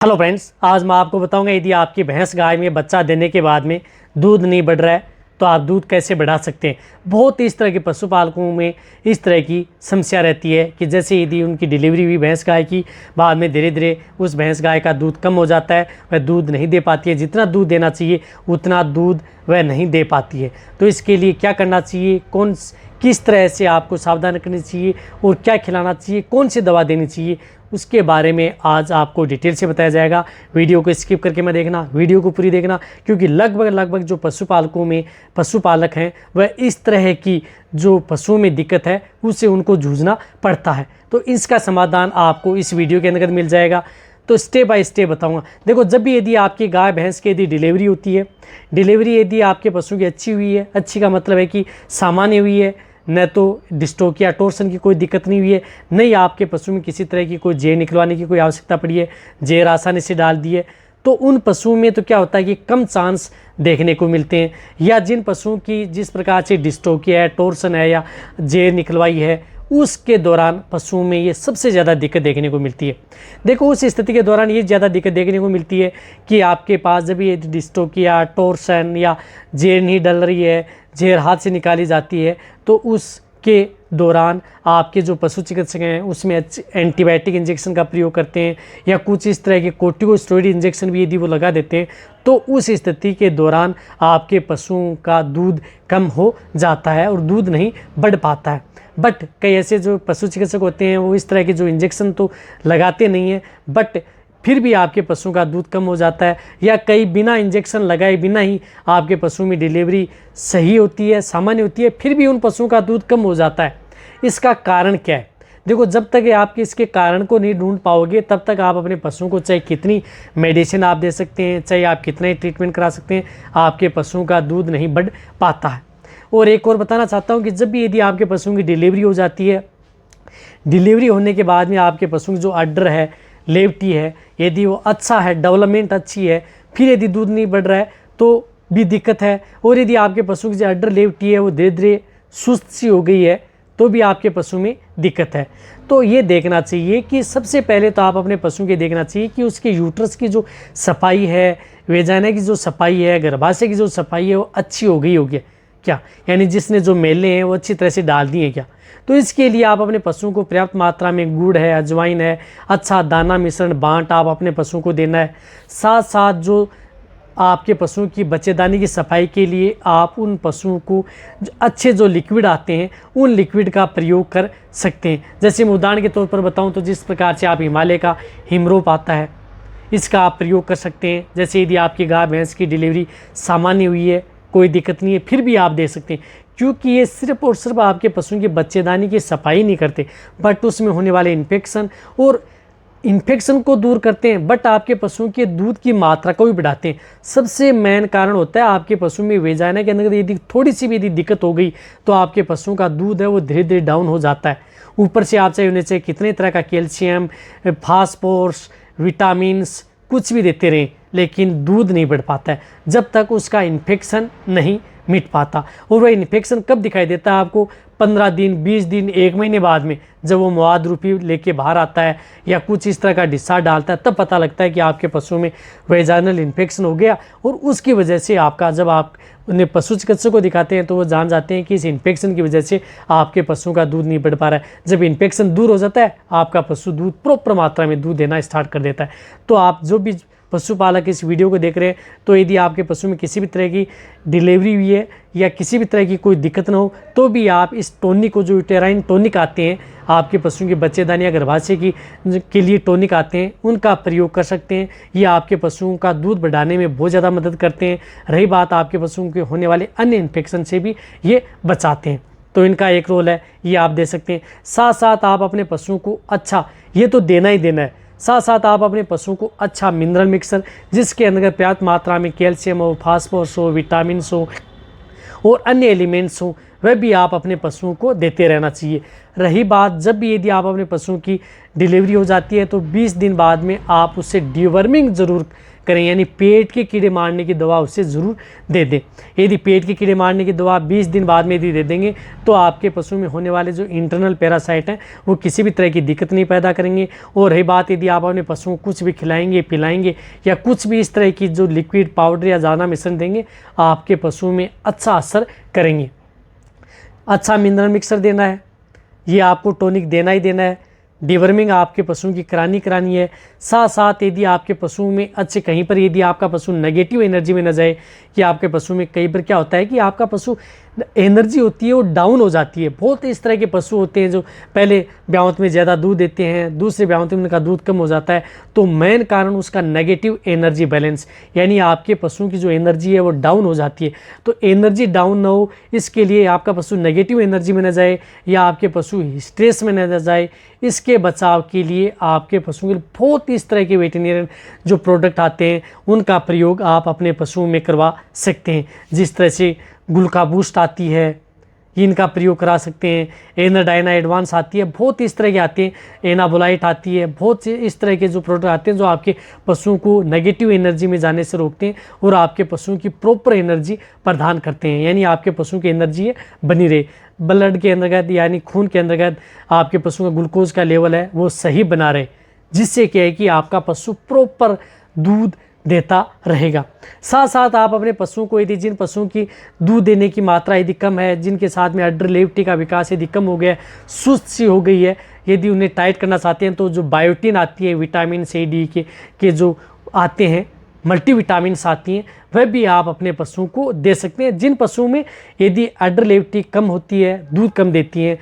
Hello friends, आज मैं आपको बताऊंगा यदि आपकी भैंस गाय में बच्चा देने के बाद में दूध नहीं बढ़ रहा है तो आप दूध कैसे बढ़ा सकते हैं। बहुत इस तरह के पशुपालकों में इस तरह की समस्या रहती है कि जैसे यदि उनकी डिलीवरी हुई भैंस गाय की, बाद में धीरे धीरे उस भैंस गाय का दूध कम हो जाता है, वह दूध नहीं दे पाती है, जितना दूध देना चाहिए उतना दूध वह नहीं दे पाती है। तो इसके लिए क्या करना चाहिए, किस तरह से आपको सावधान करनी चाहिए और क्या खिलाना चाहिए, कौन सी दवा देनी चाहिए, उसके बारे में आज आपको डिटेल से बताया जाएगा। वीडियो को स्किप करके मत देखना, वीडियो को पूरी देखना, क्योंकि लगभग जो पशुपालक हैं वह इस तरह की जो पशुओं में दिक्कत है उससे उनको जूझना पड़ता है। तो इसका समाधान आपको इस वीडियो के अंतर्गत मिल जाएगा। तो स्टेप बाय स्टेप बताऊंगा। देखो, जब भी यदि आपकी गाय भैंस की यदि डिलीवरी होती है, डिलीवरी यदि आपके पशु की अच्छी हुई है, अच्छी का मतलब है कि सामान्य हुई है, न तो डिस्टोकिया टोर्सन की कोई दिक्कत नहीं हुई है, नहीं आपके पशु में किसी तरह की कोई जेर निकलवाने की कोई आवश्यकता पड़ी है, जेर आसानी से डाल दी है, तो उन पशुओं में तो क्या होता है कि कम चांस देखने को मिलते हैं। या जिन पशुओं की जिस प्रकार से डिस्टोकिया है, टोर्सन है या जेर निकलवाई है, उसके दौरान पशुओं में ये सबसे ज़्यादा दिक्कत देखने को मिलती है। देखो, उस स्थिति के दौरान ये ज़्यादा दिक्कत देखने को मिलती है कि आपके पास जब ये डिस्टोकिया टोर्सन या जेर नहीं डल रही है, जेर हाथ से निकाली जाती है, तो उसके दौरान आपके जो पशु चिकित्सक हैं उसमें एंटीबायोटिक इंजेक्शन का प्रयोग करते हैं या कुछ इस तरह के कोर्टिकोस्टेरॉइड इंजेक्शन भी यदि वो लगा देते हैं, तो उस स्थिति के दौरान आपके पशुओं का दूध कम हो जाता है और दूध नहीं बढ़ पाता है। बट कई ऐसे जो पशु चिकित्सक होते हैं वो इस तरह के जो इंजेक्शन तो लगाते नहीं हैं, बट फिर भी आपके पशु का दूध कम हो जाता है, या कई बिना इंजेक्शन लगाए बिना ही आपके पशु में डिलीवरी सही होती है, सामान्य होती है, फिर भी उन पशुओं का दूध कम हो जाता है। इसका कारण क्या है? देखो, जब तक आप इसके कारण को नहीं ढूंढ पाओगे तब तक आप अपने पशुओं को चाहे कितनी मेडिसिन आप दे सकते हैं, चाहे आप कितना ही ट्रीटमेंट करा सकते हैं, आपके पशुओं का दूध नहीं बढ़ पाता है। और एक और बताना चाहता हूँ कि जब भी यदि आपके पशुओं की डिलीवरी हो जाती है, डिलीवरी होने के बाद में आपके पशुओं की जो अड्डर है, लेवटी है, यदि वो अच्छा है, डेवलपमेंट अच्छी है, फिर यदि दूध नहीं बढ़ रहा है तो भी दिक्कत है। और यदि आपके पशु की जो अड्डर लेवटी है वो धीरे धीरे सुस्त सी हो गई है तो भी आपके पशु में दिक्कत है। तो ये देखना चाहिए कि सबसे पहले तो आप अपने पशु के देखना चाहिए कि उसके यूट्रस की जो सफाई है, वेजाना की जो सफाई है, गर्भाशय की जो सफाई है वो अच्छी हो गई होगी क्या, यानी जिसने जो मेले हैं वो अच्छी तरह से डाल दिए क्या। तो इसके लिए आप अपने पशुओं को पर्याप्त मात्रा में गुड़ है, अजवाइन है, अच्छा दाना मिश्रण बांट आप अपने पशुओं को देना है। साथ साथ जो आपके पशुओं की बच्चेदानी की सफाई के लिए आप उन पशुओं को अच्छे जो लिक्विड आते हैं उन लिक्विड का प्रयोग कर सकते हैं। जैसे मैं उदाहरण के तौर पर बताऊं तो जिस प्रकार से आप हिमालय का हिमरोप आता है, इसका आप प्रयोग कर सकते हैं। जैसे यदि आपकी गाय भैंस की डिलीवरी सामान्य हुई है, कोई दिक्कत नहीं है, फिर भी आप दे सकते हैं, क्योंकि ये सिर्फ और सिर्फ आपके पशुओं की बच्चेदानी की सफाई नहीं करते बट उसमें होने वाले इन्फेक्शन को दूर करते हैं, बट आपके पशुओं के दूध की मात्रा को भी बढ़ाते हैं। सबसे मेन कारण होता है आपके पशु में वेजाइना के अंदर यदि थोड़ी सी भी यदि दिक्कत हो गई तो आपके पशुओं का दूध है वो धीरे धीरे डाउन हो जाता है। ऊपर से आप चाहे उन्हें चाहे कितने तरह का कैल्शियम, फास्फोरस, विटामिन्स कुछ भी देते रहें, लेकिन दूध नहीं बढ़ पाता है जब तक उसका इन्फेक्शन नहीं मिट पाता। और वह इन्फेक्शन कब दिखाई देता है आपको? 15 दिन, 20 दिन, 1 महीने बाद में, जब वो मवाद रूपी लेके बाहर आता है या कुछ इस तरह का डिस्चार्ज डालता है, तब पता लगता है कि आपके पशुओं में वेजाइनल इन्फेक्शन हो गया। और उसकी वजह से आपका, जब आप उन्हें पशु चिकित्सक को दिखाते हैं तो वो जान जाते हैं कि इस इन्फेक्शन की वजह से आपके पशुओं का दूध नहीं बढ़ पा रहा है। जब इन्फेक्शन दूर हो जाता है आपका पशु दूध प्रॉपर मात्रा में दूध देना स्टार्ट कर देता है। तो आप जो भी पशुपालक इस वीडियो को देख रहे हैं, तो यदि आपके पशु में किसी भी तरह की डिलीवरी हुई है या किसी भी तरह की कोई दिक्कत ना हो, तो भी आप इस टॉनिक को, जो यूटेराइन टॉनिक आते हैं आपके पशुओं की बच्चेदानी या गर्भाशय के लिए टॉनिक आते हैं, उनका प्रयोग कर सकते हैं। ये आपके पशुओं का दूध बढ़ाने में बहुत ज़्यादा मदद करते हैं। रही बात आपके पशुओं के होने वाले अन्य इन्फेक्शन से भी ये बचाते हैं, तो इनका एक रोल है, ये आप दे सकते हैं। साथ साथ आप अपने पशुओं को अच्छा, ये तो देना ही देना है, साथ साथ आप अपने पशुओं को अच्छा मिनरल मिक्सर जिसके अंदर पर्याप्त मात्रा में कैल्शियम हो, फास्फोरस हो, विटामिन हो और अन्य एलिमेंट्स हो, वह भी आप अपने पशुओं को देते रहना चाहिए। रही बात, जब भी यदि आप अपने पशुओं की डिलीवरी हो जाती है तो 20 दिन बाद में आप उससे डिवर्मिंग ज़रूर करें, यानी पेट के कीड़े मारने की दवा उसे ज़रूर दे दें। यदि पेट के कीड़े मारने की दवा 20 दिन बाद में यदि दे देंगे तो आपके पशु में होने वाले जो इंटरनल पैरासाइट हैं वो किसी भी तरह की दिक्कत नहीं पैदा करेंगे। और रही बात, यदि आप अपने पशुओं को कुछ भी खिलाएंगे पिलाएंगे या कुछ भी इस तरह की जो लिक्विड पाउडर या दाना मिश्रण देंगे, आपके पशुओं में अच्छा असर करेंगे। अच्छा मिनरल मिक्सर देना है, ये आपको टॉनिक देना ही देना है। डिवर्मिंग आपके पशुओं की करानी है। साथ साथ यदि आपके पशुओं में अच्छे कहीं पर यदि आपका पशु नेगेटिव एनर्जी में न जाए, कि आपके पशु में कई बार क्या होता है कि आपका पशु एनर्जी होती है वो डाउन हो जाती है। बहुत इस तरह के पशु होते हैं जो पहले ब्यावत में ज़्यादा दूध देते हैं, दूसरे ब्यावत में उनका दूध कम हो जाता है। तो मेन कारण उसका नेगेटिव एनर्जी बैलेंस, यानी आपके पशुओं की जो एनर्जी है वो डाउन हो जाती है। तो एनर्जी डाउन ना हो, इसके लिए आपका पशु नेगेटिव एनर्जी में न जाए या आपके पशु स्ट्रेस में न जाए, इसके बचाव के लिए आपके पशुओं के लिए बहुत इस तरह के वेटेरिनेरियन जो प्रोडक्ट आते हैं उनका प्रयोग आप अपने पशुओं में करवा सकते हैं। जिस तरह से ग्लूका बूस्ट आती है, इनका प्रयोग करा सकते हैं। एनाडाइना एडवांस आती है, बहुत इस तरह के आते हैं। एनाबोलाइट आती है, बहुत से इस तरह के जो प्रोडक्ट आते हैं जो आपके पशुओं को नेगेटिव एनर्जी में जाने से रोकते हैं और आपके पशुओं की प्रॉपर एनर्जी प्रदान करते हैं, यानी आपके पशुओं की एनर्जी है बनी रहे। ब्लड के अंतर्गत यानी खून के अंतर्गत आपके पशुओं का ग्लूकोज का लेवल है वो सही बना रहे, जिससे क्या है कि आपका पशु प्रॉपर दूध देता रहेगा। साथ साथ आप अपने पशुओं को यदि जिन पशुओं की दूध देने की मात्रा यदि कम है, जिनके साथ में अडर लेवटी का विकास यदि कम हो गया है, सुस्त सी हो गई है, यदि उन्हें टाइट करना चाहते हैं तो जो बायोटिन आती है विटामिन सी डी के जो आते हैं मल्टीविटामिन्स आती हैं, वह भी आप अपने पशुओं को दे सकते हैं। जिन पशुओं में यदि अडर लेवटी कम होती है, दूध कम देती है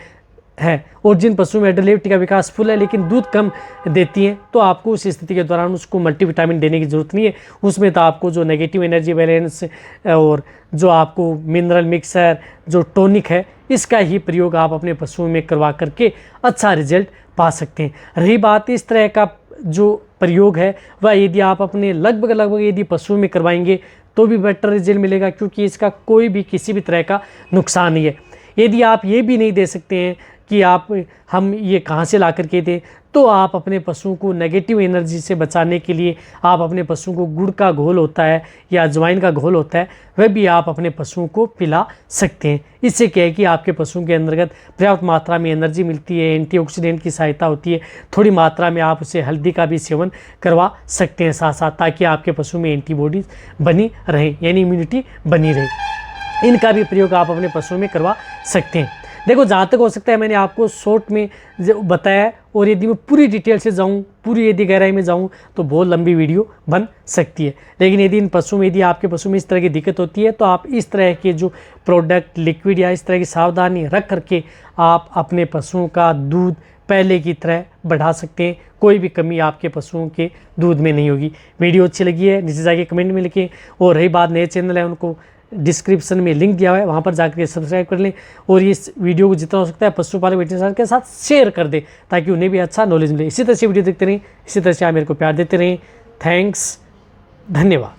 और जिन पशुओं में अडर लेवटी का विकास फुल है लेकिन दूध कम देती हैं, तो आपको उस स्थिति के दौरान उसको मल्टीविटामिन देने की ज़रूरत नहीं है। उसमें तो आपको जो नेगेटिव एनर्जी बैलेंस और जो आपको मिनरल मिक्सर जो टॉनिक है इसका ही प्रयोग आप अपने पशुओं में करवा करके अच्छा रिजल्ट पा सकते हैं। रही बात इस तरह का जो प्रयोग है वह यदि आप अपने लगभग यदि पशुओं में करवाएंगे तो भी बेटर रिजल्ट मिलेगा, क्योंकि इसका कोई भी किसी भी तरह का नुकसान नहीं है। यदि आप ये भी नहीं दे सकते हैं कि हम ये कहाँ से ला करके दें, तो आप अपने पशुओं को नेगेटिव एनर्जी से बचाने के लिए आप अपने पशुओं को गुड़ का घोल होता है या अजवाइन का घोल होता है वह भी आप अपने पशुओं को पिला सकते हैं। इससे क्या है कि आपके पशुओं के अंतर्गत पर्याप्त मात्रा में एनर्जी मिलती है, एंटीऑक्सीडेंट की सहायता होती है। थोड़ी मात्रा में आप उसे हल्दी का भी सेवन करवा सकते हैं साथ साथ, ताकि आपके पशु में एंटीबॉडीज बनी रहे, यानी इम्यूनिटी बनी रहे। इनका भी प्रयोग आप अपने पशुओं में करवा सकते हैं। देखो, जहाँ तक हो सकता है मैंने आपको शॉर्ट में बताया, और यदि मैं पूरी डिटेल से जाऊँ, पूरी यदि गहराई में जाऊँ तो बहुत लंबी वीडियो बन सकती है। लेकिन यदि इन पशुओं में यदि आपके पशु में इस तरह की दिक्कत होती है तो आप इस तरह के जो प्रोडक्ट लिक्विड या इस तरह की सावधानी रख करके आप अपने पशुओं का दूध पहले की तरह बढ़ा सकते हैं। कोई भी कमी आपके पशुओं के दूध में नहीं होगी। वीडियो अच्छी लगी है नीचे जाके कमेंट में लिखें, और रही बात नए चैनल है उनको डिस्क्रिप्शन में लिंक दिया हुआ है, वहाँ पर जाकर के सब्सक्राइब कर लें, और इस वीडियो को जितना हो सकता है पशुपालक वेटरनरी के साथ शेयर कर दें ताकि उन्हें भी अच्छा नॉलेज मिले। इसी तरह से वीडियो देखते रहें, इसी तरह से आप मेरे को प्यार देते रहें। थैंक्स, धन्यवाद।